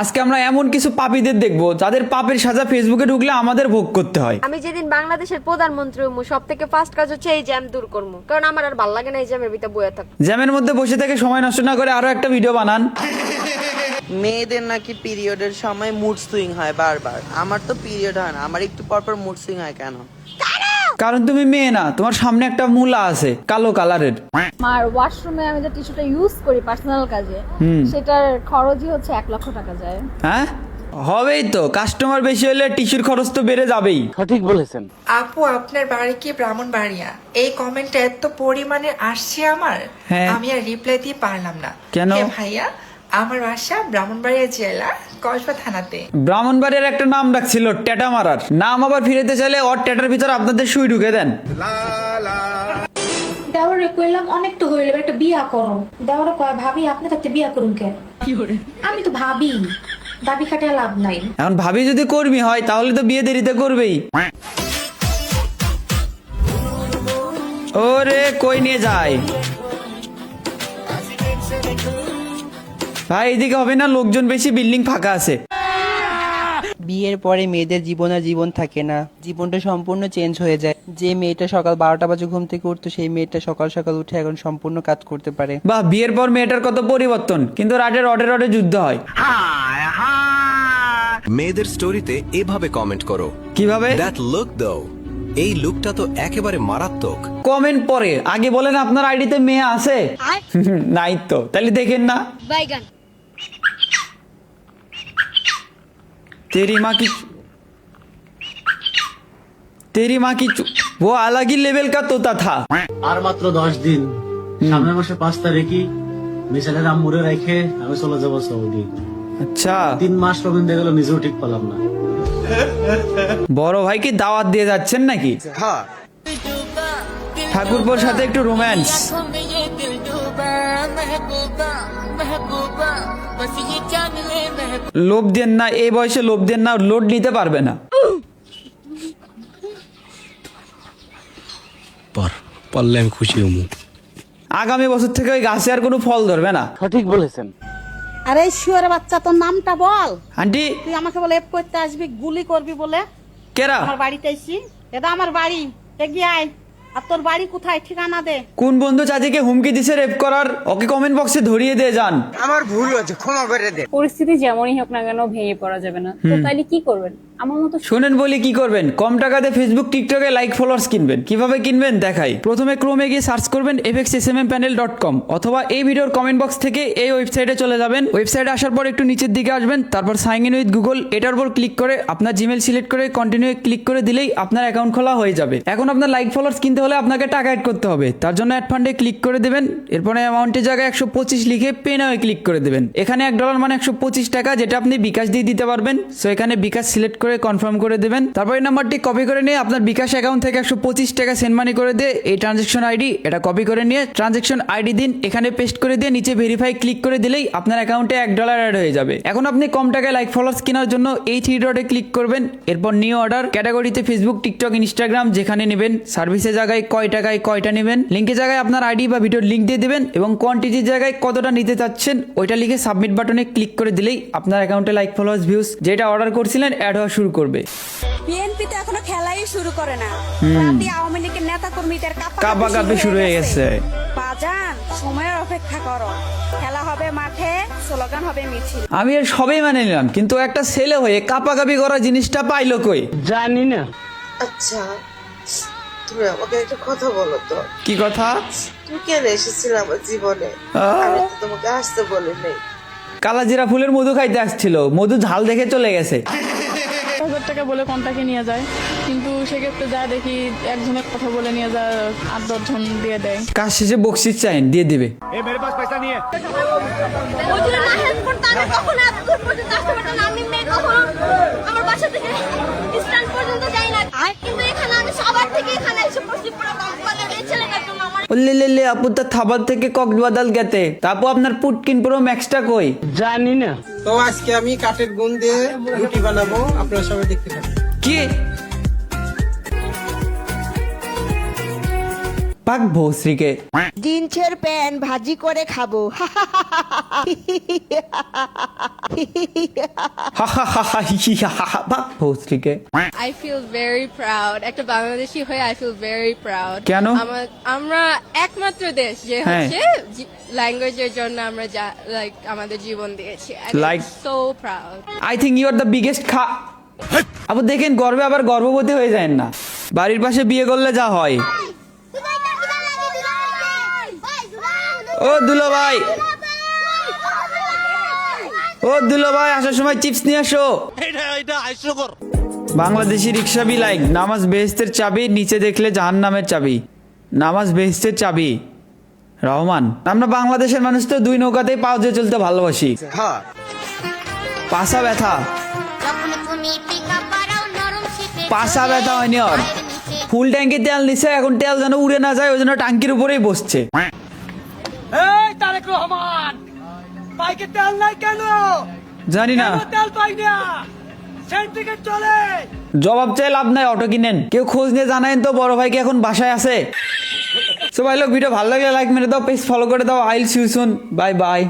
আজকে আমরা এমন কিছু পাপীদের দেখবো যাদের পাপের সাজা ফেসবুকে ঢুকলে আমাদের ভোগ করতে হয়। আমি যেদিন বাংলাদেশের প্রধানমন্ত্রী হমু সব থেকে ফার্স্ট কাজ হচ্ছে এই জ্যাম দূর করবো, কারণ আমার আর ভাল লাগে না এই জ্যামের ভিতরে বয়ে থাকতে। জ্যামের মধ্যে বসে থেকে সময় নষ্ট না করে আরো একটা ভিডিও বানান। মেয়েদের নাকি পিরিয়ডের সময় মুড সুইং হয় বারবার। আমার তো পিরিয়ড হয় না, আমার একটু পরপর মুড সুইং হয় কেন? কারণ তুমি মেয়ে না, তোমার সামনে একটা মূলা আছে কালো কালারের। আর ওয়াশরুমে আমি যে টিস্যুটা ইউজ করি পার্সোনাল কাজে, সেটার খরচই হচ্ছে 1 লক্ষ টাকা যায়। হ্যাঁ হবেই তো, কাস্টমার বেশি হলে টিস্যুর খরচ তো বেড়ে যাবেই। সঠিক বলেছেন। আপু আপনার বাড়ি কি ব্রাহ্মণবাড়িয়া? এই কমেন্টটা এত পরিমাণে আসছে আমার, হ্যাঁ। আমি আর রিপ্লাই দিয়ে পারলাম না। কেন? হে ভাইয়া, আমার বাসা ব্রাহ্মণবাড়িয়া জেলা কসবা থানাতে। ব্রাহ্মণবাড়ির একটা নাম ডাকছিল টেটা মারার, নাম আবার ফিরেতে চাইলে ওর টেটার ভিতর আপনাদের সুই ঢুকে দেন। দেওয়ারে কইলাম অনেক তো হইলে একটা বিয়া করো। দেওয়ারে কয় ভাবি আপনি থাকতে বিয়া করুন কেন? আমি তো ভাবি, দাবি খাটিয়ে লাভ নাই। এখন ভাবি যদি কর্মী হয় তাহলে তো বিয়ে দেরিতে করবেই। ওরে কই নিয়ে যায় ভাই, এদিকে হবে না, লোকজন বেশি, বিল্ডিং ফাঁকা আছে। বিয়ের পরে মেয়েদের জীবন আর জীবন থাকে না, জীবনটা সম্পূর্ণ চেঞ্জ হয়ে যায়। যে মেয়েটা সকাল 12টা বাজে ঘুম থেকে উঠতো, সেই মেয়েটা সকাল সকাল উঠে এখন সম্পূর্ণ কাজ করতে পারে। বাহ, বিয়ের পর মেয়েটার কত পরিবর্তন, কিন্তু রাতে রডে রডে যুদ্ধ হয়। মেয়েদের স্টোরিতে এভাবে কমেন্ট করো, কিভাবে? দ্যাট লুক দাও, এই লুকটা তো একেবারে মারাত্মক। কমেন্ট পরে আগে বলেন আপনার আইডিতে মেয়ে আছে? নাই তো, তাহলে দেখেন না। বাইগান तेरी माँ की वो अलग ही लेवल का तोता था। আর মাত্র 10 দিন, সামনের মাসে 5 তারিখই মিশালের আম্মুরে রেখে আমি চলে যাব সৌদি। अच्छा, 3 মাস রবিন দিয়ে গেল, নিজেও ঠিক পেলাম না। বড় ভাই কি দাওয়াত দিয়ে যাচ্ছেন নাকি? ঠাকুরপুর সাথে একটু রোম্যান্স। লোভ দেন না, এই বয়সে লোভ দেন না, লোড নিতে পারবে না। পারলে আমি খুশি হমু। আগামী বছর থেকে ওই গাছে আর কোনো ফল ধরবে না। সঠিক বলেছেন। আরে শিওরে বাচ্চা, তোর নামটা বল। আন্টি তুই আমাকে বলে এফ করতে আসবি, গুলি করবি বলে কেরা? আমার বাড়িতে আইসি, এটা আমার বাড়ি, এগিয়ে আয়। আর তোর বাড়ি কোথায়, ঠিকানা দে। কোন বন্ধু চাচিকে হুমকি দিছে রেপ করার, ওকে কমেন্ট বক্সে ধরিয়ে দিয়ে যান। আমার ভুল হয়েছে, ক্ষমা করে দে। পরিস্থিতি যেমনই হোক না কেন ভেঙে পড়া যাবে না, তো তাইলে কি করবেন? আমার মতো শোনেন বলি কি করবেন, কম টাকাতে ফেসবুক টিকটকে লাইক ফলোয়ার্স কিনবেন। কিভাবে কিনবেন দেখাই। প্রথমে ক্রোমে গিয়ে সার্চ করবেন fxsmmpanel.com, অথবা এই ভিডিওর কমেন্ট বক্স থেকে এই ওয়েবসাইটে চলে যাবেন। ওয়েবসাইটে আসার পর একটু নিচের দিকে আসবেন, তারপর সাইন ইন উইথ গুগল এটার উপর ক্লিক করে আপনার জিমেল সিলেক্ট করে কন্টিনিউ ক্লিক করে দিলেই আপনার অ্যাকাউন্ট খোলা হয়ে যাবে। এখন আপনার লাইক ফলোয়ার্স কিনতে হলে আপনাকে টাকা অ্যাড করতে হবে, তার জন্য অ্যাড ফান্ডে ক্লিক করে দেবেন। এরপরে অ্যামাউন্টের জায়গায় 125 লিখে পে নাও ক্লিক করে দেবেন। এখানে $1 মানে 125 টাকা, যেটা আপনি বিকাশ দিয়ে দিতে পারবেন। সো এখানে বিকাশ সিলেক্ট করে কনফার্ম করে দেবেন। তারপর এই নাম্বারটি কপি করে নিয়ে আপনার বিকাশ অ্যাকাউন্ট থেকে 125 টাকা সেন্ড মানি করে দিয়ে এই ট্রানজেকশন আইডি এটা কপি করে নিয়ে ট্রানজেকশন আইডি দিন, এখানে পেস্ট করে দিয়ে নিচে ভেরিফাই ক্লিক করে দিলেই আপনার অ্যাকাউন্টে $1 অ্যাড হয়ে যাবে। এখন আপনি কম টাকায় লাইক ফলোয়ার্স কেনার জন্য এই 3 ডটে ক্লিক করবেন। এরপর নিউ অর্ডার ক্যাটাগরিতে ফেসবুক, টিকটক, ইনস্টাগ্রাম যেখানে নেবেন, সার্ভিসের জায়গায় কয় টাকায় কয়টা নেবেন, লিঙ্কের জায়গায় আপনার আইডি বা ভিডিওর লিঙ্ক দিয়ে দেবেন এবং কোয়ান্টিটির জায়গায় কতটা নিতে চাচ্ছেন ওইটা লিখে সাবমিট বাটনে ক্লিক করে দিলেই আপনার অ্যাকাউন্টে লাইক ফলোয়ার্স ভিউজ যেটা অর্ডার করছিলেন অ্যাড হওয়া শুরু করবে। বিএনপি তো এখনো খেলাই শুরু করে না। রাতে আওয়ামী লীগের নেতা কর্মীদের কাপাকাপি শুরু হয়ে গেছে। বাজান, সময়ের অপেক্ষা করো। খেলা হবে মাঠে, স্লোগান হবে মিছিল। আমি এর সবই মানে নিলাম, কিন্তু একটা ছেলে হয়ে কাপাকাপি করা জিনিসটা পাইলো কই? জানি না। আচ্ছা, তুমি আমাকে একটা কথা বলো তো। কি কথা? তুমি কেন এসেছিলে আমার জীবনে? আমি তো তোমাকে আসতে বলি নাই। কালাজিরা ফুলের মধু খাইতে আসছিল, মধু ঝাল দেখে চলে গেছে। 1000 টাকা বলে কন্টাকে নিয়ে যায়, কিন্তু সেক্ষেত্রে যা দেখি একজনের কথা বলে নিয়ে যায় 8-10 জন দিয়ে দেয়। কাজ শেষে বকশিস চাইন দিয়ে দিবে। আমি মেয়ে কখনো আমার বাসা থেকে স্ট্যান্ড পর্যন্ত যাই না, কিন্তু এখানে আমি সবার থেকে এখানে এসে পড়ছি পুরো কম্পাউন্ডের এই ছেলেটার জন্য। আমার লে আপু তা থাবার থেকে কক্সবাজার গেতে, তারপর আপনার পুটকিন পুরো ম্যাক্সটা কই? জানি না। তো আজকে আমি কাঠের গুণ দিয়ে রুটি বানাবো, আপনারা সবাই দেখতে পাবেন। কি পাক ভৌশ্রীকে। জিন্সের প্যান্ট ভাজি করে খাবো। পাক ভৌশ্রীকে। I feel very proud. একটা বাংলাদেশী হয়ে I feel very proud. কেন? আমরা একমাত্র দেশ যে হ্যাঁ। হচ্ছে ল্যাঙ্গুয়েজের জন্য আমরা লাইক আমাদের জীবন দিয়েছি। Like- so proud. I think you are the biggest আপু দেখেন গর্বে আবার গর্ভবতী হয়ে যায় না। বাড়ির পাশে বিয়ে করলে যা হয়। ও দুলো ভাই, ও দুলো ভাই আসার সময় চিপস নিয়ে আসো। বাংলাদেশি রিক্সা বি লাইক নামাজ বেহেস্তের চাবি, নিচে দেখলে জাহান্নামের চাবি। নামাজ বেহেস্তের চাবি রহমান। আমরা বাংলাদেশের মানুষ তো দুই নৌকাতেই পাও দিয়ে চলতে ভালোবাসি। পাশা ব্যথা, পাশা ব্যথা হয়নি ওর। ফুল ট্যাঙ্কি তেল নিচ্ছে, এখন তেল যেন উড়ে না যায় ওই জন্য ট্যাঙ্কির উপরেই বসছে। জানি না, জবাব চাই লাভ নাই, অটো কিনেন। কেউ খোঁজ নিয়ে জানায়েন তো বড় ভাই কি এখন বাসায় আছে। সো ভাই লোক ভিডিও ভালো লাগলে লাইক মেরে দাও, পেজ ফলো করে দাও। I'll see you soon, bye by.